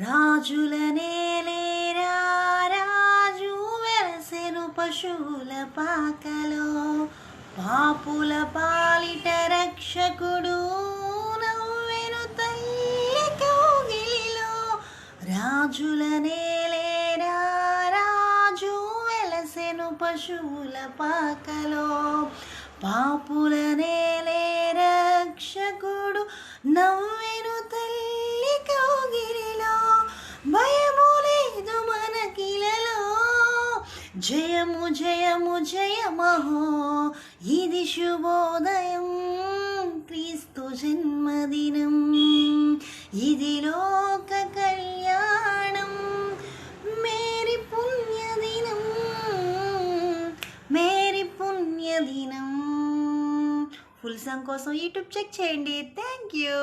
రాజులనేలేరా రాజు వెలసెను పశువుల పాకలో, పాపుల పాలిట రక్షకుడు నవ్వెను తల్లి కౌగిలిలో. రాజులనేలేరా రాజు వెలసెను పశువుల పాకలో, పాపుల నేలే రక్షకుడు నవ్వెను తల్లి కౌగిలిలో. భయము లేదు మనకిలలో, జయము జయము జయమహో, ఇది శుభోదయం క్రీస్తు జన్మదినం, ఇది లోక కళ్యాణం మేరీ పుణ్యదినం, మేరీ పుణ్యదినం. ఫుల్ సాంగ్ కోసం యూట్యూబ్ చెక్ చేయండి. Thank you.